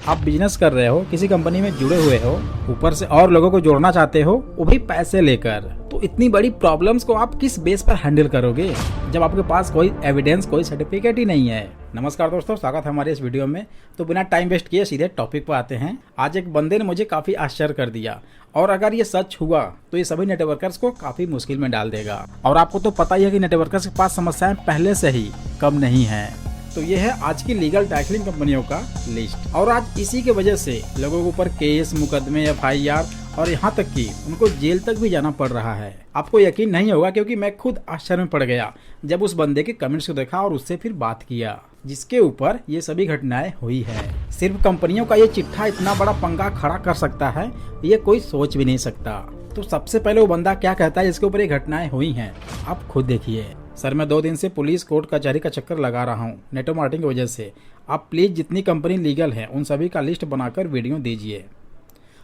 आप बिजनेस कर रहे हो, किसी कंपनी में जुड़े हुए हो, ऊपर से और लोगों को जोड़ना चाहते हो, वो भी पैसे लेकर, तो इतनी बड़ी प्रॉब्लम्स को आप किस बेस पर हैंडल करोगे जब आपके पास कोई एविडेंस, कोई सर्टिफिकेट ही नहीं है। नमस्कार दोस्तों, स्वागत है हमारे इस वीडियो में। तो बिना टाइम वेस्ट किए सीधे टॉपिक पर आते हैं। आज एक बंदे ने मुझे काफी आश्चर्य कर दिया, और अगर ये सच हुआ तो ये सभी नेटवर्कर्स को काफी मुश्किल में डाल देगा। और आपको तो पता ही है कि नेटवर्कर्स के पास समस्याएं पहले से ही कम नहीं है। तो ये है आज की लीगल टैक्सलिंग कंपनियों का लिस्ट, और आज इसी के वजह से लोगों के ऊपर केस, मुकदमे, FIR और यहाँ तक कि उनको जेल तक भी जाना पड़ रहा है। आपको यकीन नहीं होगा, क्योंकि मैं खुद आश्चर्य में पड़ गया जब उस बंदे के कमेंट्स को देखा और उससे फिर बात किया, जिसके ऊपर ये सभी घटनाएं हुई है। सिर्फ कंपनियों का ये चिट्ठा इतना बड़ा पंगा खड़ा कर सकता है, ये कोई सोच भी नहीं सकता। तो सबसे पहले वो बंदा क्या कहता है जिसके ऊपर ये घटनाएं हुई हैं, आप खुद देखिए। सर, मैं 2 दिन से पुलिस, कोर्ट, कचहरी का चक्कर लगा रहा हूँ नेटवर्क मार्केटिंग की वजह से। आप प्लीज जितनी कंपनी लीगल है उन सभी का लिस्ट बनाकर वीडियो दीजिए।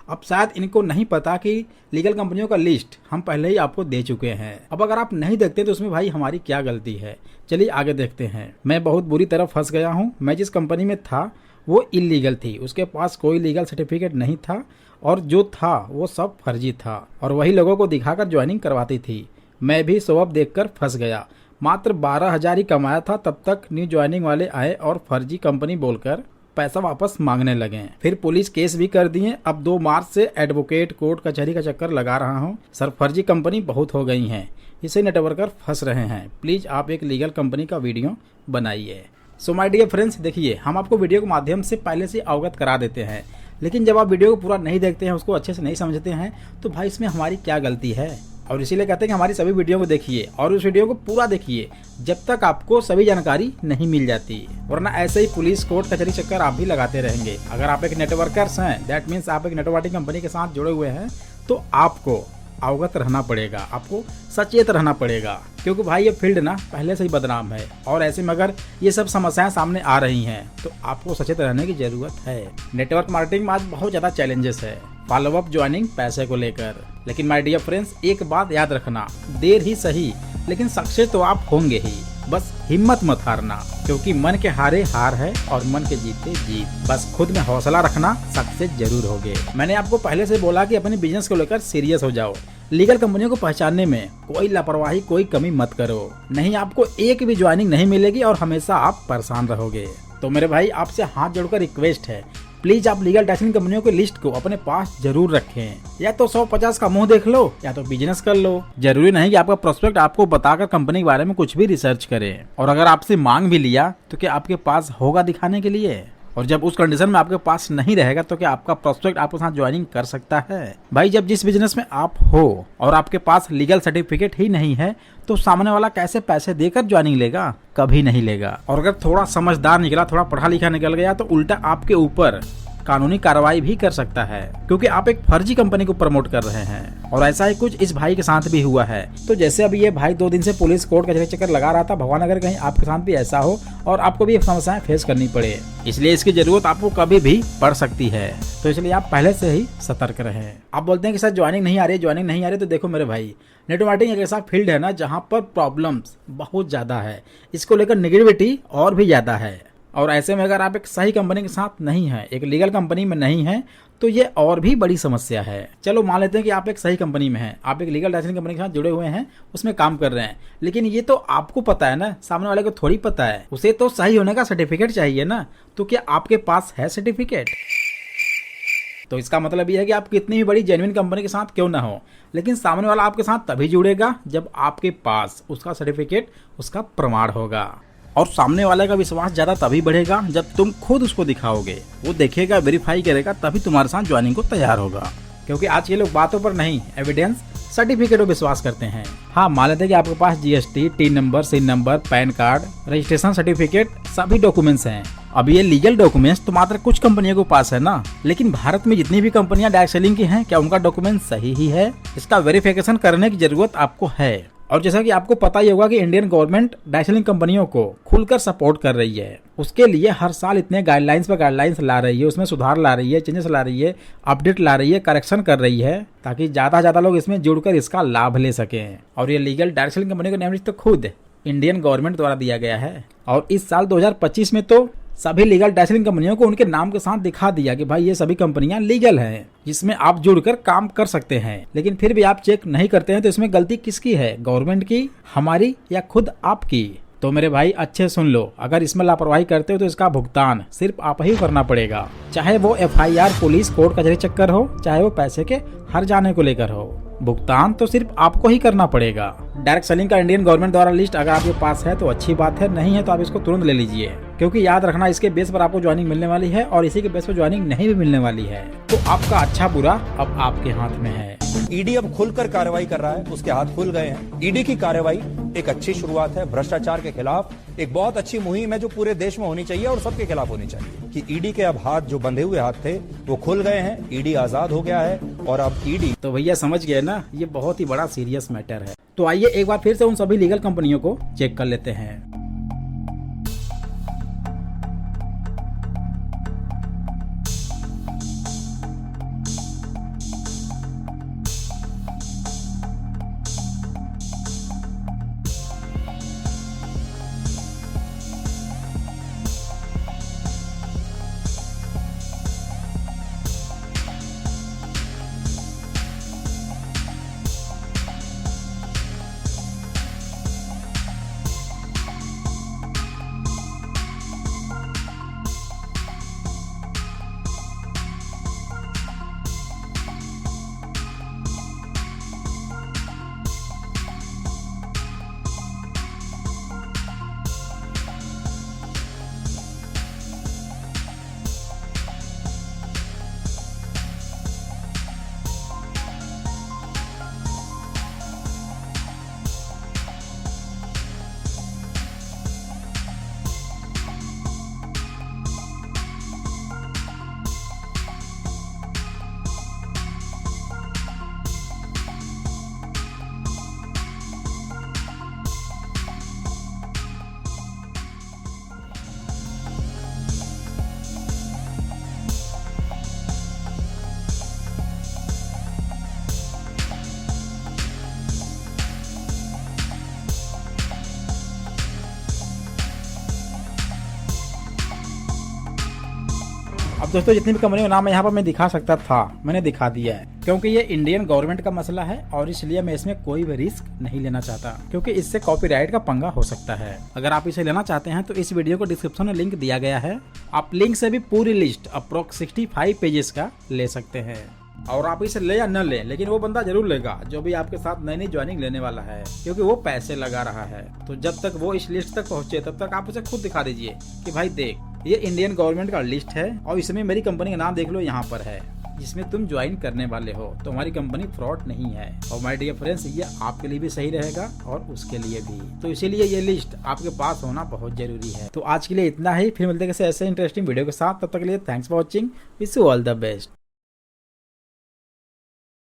अब शायद इनको नहीं पता कि लीगल कंपनियों का लिस्ट हम पहले ही आपको दे चुके हैं। अब अगर आप नहीं देखते तो उसमें भाई हमारी क्या गलती है। चलिए आगे देखते हैं। मैं बहुत बुरी तरह फंस गया हूँ। मैं जिस कंपनी में था वो इलीगल थी, उसके पास कोई लीगल सर्टिफिकेट नहीं था, और जो था वो सब फर्जी था, और वही लोगों को दिखाकर ज्वाइनिंग करवाती थी। मैं भी स्वैप देखकर फंस गया। मात्र 12,000 ही कमाया था, तब तक न्यू ज्वाइनिंग वाले आए और फर्जी कंपनी बोलकर पैसा वापस मांगने लगे। फिर पुलिस केस भी कर दिए। अब 2 मार्च से एडवोकेट, कोर्ट, कचहरी का चक्कर लगा रहा हूँ। सर, फर्जी कंपनी बहुत हो गई हैं, इसे नेटवर्कर फंस रहे हैं। प्लीज आप एक लीगल कंपनी का वीडियो बनाइए। सो माय डियर फ्रेंड्स, देखिए, हम आपको वीडियो के माध्यम से पहले से अवगत करा देते हैं, लेकिन जब आप वीडियो को पूरा नहीं देखते हैं, उसको अच्छे से नहीं समझते हैं, तो भाई इसमें हमारी क्या गलती है। और इसीलिए कहते हैं कि हमारी सभी वीडियो को देखिए और उस वीडियो को पूरा देखिए जब तक आपको सभी जानकारी नहीं मिल जाती, वरना ऐसे ही पुलिस, कोर्ट, कचहरी चक्कर आप भी लगाते रहेंगे। अगर आप एक नेटवर्कर्स हैं, दैट मीन्स आप एक नेटवर्किंग कंपनी के साथ जुड़े हुए हैं, तो आपको अवगत रहना पड़ेगा, आपको सचेत रहना पड़ेगा, क्योंकि भाई ये फील्ड ना पहले से ही बदनाम है। और ऐसे में अगर ये सब समस्याएं सामने आ रही हैं तो आपको सचेत रहने की जरूरत है। नेटवर्क मार्केटिंग में आज बहुत ज्यादा चैलेंजेस है, फॉलोअप, ज्वाइनिंग, पैसे को लेकर। लेकिन माय डियर फ्रेंड्स, एक बात याद रखना, देर ही सही लेकिन सक्सेस तो आप होंगे ही। बस हिम्मत मत हारना, क्योंकि मन के हारे हार है और मन के जीते जीत। बस खुद में हौसला रखना, सक्सेस जरूर होगे। मैंने आपको पहले से बोला कि अपने बिजनेस को लेकर सीरियस हो जाओ। लीगल कंपनियों को पहचानने में कोई लापरवाही, कोई कमी मत करो, नहीं आपको एक भी ज्वाइनिंग नहीं मिलेगी और हमेशा आप परेशान रहोगे। तो मेरे भाई, आपसे हाथ जोड़कर रिक्वेस्ट है, प्लीज आप लीगल टैक्सलिंग कंपनियों की लिस्ट को अपने पास जरूर रखें। या तो 150 का मुंह देख लो, या तो बिजनेस कर लो। जरूरी नहीं कि आपका प्रोस्पेक्ट आपको बताकर कंपनी के बारे में कुछ भी रिसर्च करे। और अगर आपसे मांग भी लिया तो क्या आपके पास होगा दिखाने के लिए? और जब उस कंडीशन में आपके पास नहीं रहेगा तो क्या आपका प्रोस्पेक्ट आपके साथ ज्वाइनिंग कर सकता है? भाई, जब जिस बिजनेस में आप हो और आपके पास लीगल सर्टिफिकेट ही नहीं है, तो सामने वाला कैसे पैसे देकर ज्वाइनिंग लेगा? कभी नहीं लेगा। और अगर थोड़ा समझदार निकला, थोड़ा पढ़ा लिखा निकल गया, तो उल्टा आपके ऊपर कानूनी कार्रवाई भी कर सकता है, क्योंकि आप एक फर्जी कंपनी को प्रमोट कर रहे हैं। और ऐसा ही कुछ इस भाई के साथ भी हुआ है। तो जैसे अभी ये भाई 2 दिन से पुलिस, कोर्ट, कचहरी चक्कर लगा रहा था, भगवान अगर कहीं आपके साथ भी ऐसा हो और आपको भी समस्याएं फेस करनी पड़े, इसलिए इसकी जरूरत आपको कभी भी पड़ सकती है। तो इसलिए आप पहले से ही सतर्क रहें। आप बोलते हैं कि सर ज्वाइनिंग नहीं आ रही, ज्वाइनिंग नहीं आ रही, तो देखो मेरे भाई, नेटवर्क मार्केटिंग एक ऐसा फील्ड है ना जहाँ पर प्रॉब्लम्स बहुत ज्यादा है, इसको लेकर नेगेटिविटी और भी ज्यादा है। और ऐसे में अगर आप एक सही कंपनी के साथ नहीं हैं, एक लीगल कंपनी में नहीं हैं, तो ये और भी बड़ी समस्या है। चलो मान लेते हैं कि आप एक सही कंपनी में हैं, आप एक लीगल टैक्सलिंग कंपनी के साथ जुड़े हुए हैं, उसमें काम कर रहे हैं, लेकिन ये तो आपको पता है ना, सामने वाले को थोड़ी पता है। उसे तो सही होने का सर्टिफिकेट चाहिए ना। तो क्या आपके पास है सर्टिफिकेट? तो इसका मतलब यह है कि आप कितनी भी बड़ी जेन्युइन कंपनी के साथ क्यों ना हो, लेकिन सामने वाला आपके साथ तभी जुड़ेगा जब आपके पास उसका सर्टिफिकेट, उसका प्रमाण होगा। और सामने वाले का विश्वास ज्यादा तभी बढ़ेगा जब तुम खुद उसको दिखाओगे, वो देखेगा, वेरीफाई करेगा, तभी तुम्हारे साथ ज्वाइनिंग को तैयार होगा। क्योंकि आज के लोग बातों पर नहीं, एविडेंस, सर्टिफिकेट पर विश्वास करते हैं। हाँ, मान लेते हैं कि आपके पास GST, TIN number, CIN number, PAN card, registration certificate, सभी डॉक्यूमेंट्स हैं। अब ये लीगल डॉक्यूमेंट्स तो मात्र कुछ कंपनियों के पास है ना, लेकिन भारत में जितनी भी कंपनियां डायरेक्ट सेलिंग की हैं, क्या उनका डॉक्यूमेंट सही ही है? इसका वेरिफिकेशन करने की जरूरत आपको है। और जैसा कि आपको पता ही होगा कि इंडियन गवर्नमेंट डायरेक्ट सेलिंग कंपनियों को खुलकर सपोर्ट कर रही है। उसके लिए हर साल इतने गाइडलाइंस पर गाइडलाइंस ला रही है, उसमें सुधार ला रही है, चेंजेस ला रही है, अपडेट ला रही है, करेक्शन कर रही है, ताकि ज्यादा से ज्यादा लोग इसमें जुड़कर इसका लाभ ले सकें। और ये लीगल डायरेक्ट सेलिंग कंपनी का नेम तो खुद इंडियन गवर्नमेंट द्वारा दिया गया है। और इस साल 2025 में तो सभी लीगल डैशलिंग कंपनियों को उनके नाम के साथ दिखा दिया कि भाई ये सभी कंपनियां लीगल हैं, जिसमें आप जुड़कर काम कर सकते हैं। लेकिन फिर भी आप चेक नहीं करते हैं, तो इसमें गलती किसकी है? गवर्नमेंट की, हमारी, या खुद आपकी? तो मेरे भाई अच्छे सुन लो, अगर इसमें लापरवाही करते हो तो इसका भुगतान सिर्फ आप ही करना पड़ेगा। चाहे वो FIR, पुलिस, कोर्ट कचहरी चक्कर हो, चाहे वो पैसे के हर जाने को लेकर हो, भुगतान तो सिर्फ आपको ही करना पड़ेगा। डायरेक्ट सेलिंग का इंडियन गवर्नमेंट द्वारा लिस्ट अगर आपके पास है तो अच्छी बात है, नहीं है तो आप इसको तुरंत ले लीजिए, क्योंकि याद रखना इसके बेस पर आपको ज्वाइनिंग मिलने वाली है और इसी के बेस पर ज्वाइनिंग नहीं भी मिलने वाली है। तो आपका अच्छा बुरा अब आपके हाथ में है। ईडी अब खुलकर कार्रवाई कर रहा है, उसके हाथ खुल गए हैं। ईडी की कार्रवाई एक अच्छी शुरुआत है। भ्रष्टाचार के खिलाफ एक बहुत अच्छी मुहिम है जो पूरे देश में होनी चाहिए और सबके खिलाफ होनी चाहिए। कि ईडी के अब हाथ, जो बंधे हुए हाथ थे, वो खुल गए हैं। ईडी आजाद हो गया है और अब ईडी, तो भैया समझ गए ना, ये बहुत ही बड़ा सीरियस मैटर है। तो आइए एक बार फिर से उन सभी लीगल कंपनियों को चेक कर लेते हैं। अब दोस्तों जितनी भी कंपनी का नाम यहाँ पर मैं दिखा सकता था, मैंने दिखा दिया है, क्योंकि ये इंडियन गवर्नमेंट का मसला है और इसलिए मैं इसमें कोई भी रिस्क नहीं लेना चाहता, क्योंकि इससे कॉपीराइट का पंगा हो सकता है। अगर आप इसे लेना चाहते हैं तो इस वीडियो को डिस्क्रिप्शन में लिंक दिया गया है, आप लिंक से भी पूरी लिस्ट अप्रोक्स 65 पेजेस का ले सकते हैं। और आप इसे ले या न ले, लेकिन वो बंदा जरूर लेगा जो भी आपके साथ नई नई ज्वाइनिंग लेने वाला है, क्योंकि वो पैसे लगा रहा है। तो जब तक वो इस लिस्ट तक पहुंचे तब तक आप उसे खुद दिखा दीजिए कि भाई देख, ये इंडियन गवर्नमेंट का लिस्ट है और इसमें मेरी कंपनी का नाम देख लो, यहाँ पर है, जिसमें तुम ज्वाइन करने वाले हो। तो हमारी कंपनी फ्रॉड नहीं है। और माय डियर फ्रेंड्स, ये आपके लिए भी सही रहेगा और उसके लिए भी। तो इसीलिए ये लिस्ट आपके पास होना बहुत जरूरी है। तो आज के लिए इतना ही, फिर मिलते हैं ऐसे इंटरेस्टिंग वीडियो के साथ। तब तक के लिए thanks for watching, wish you all the best.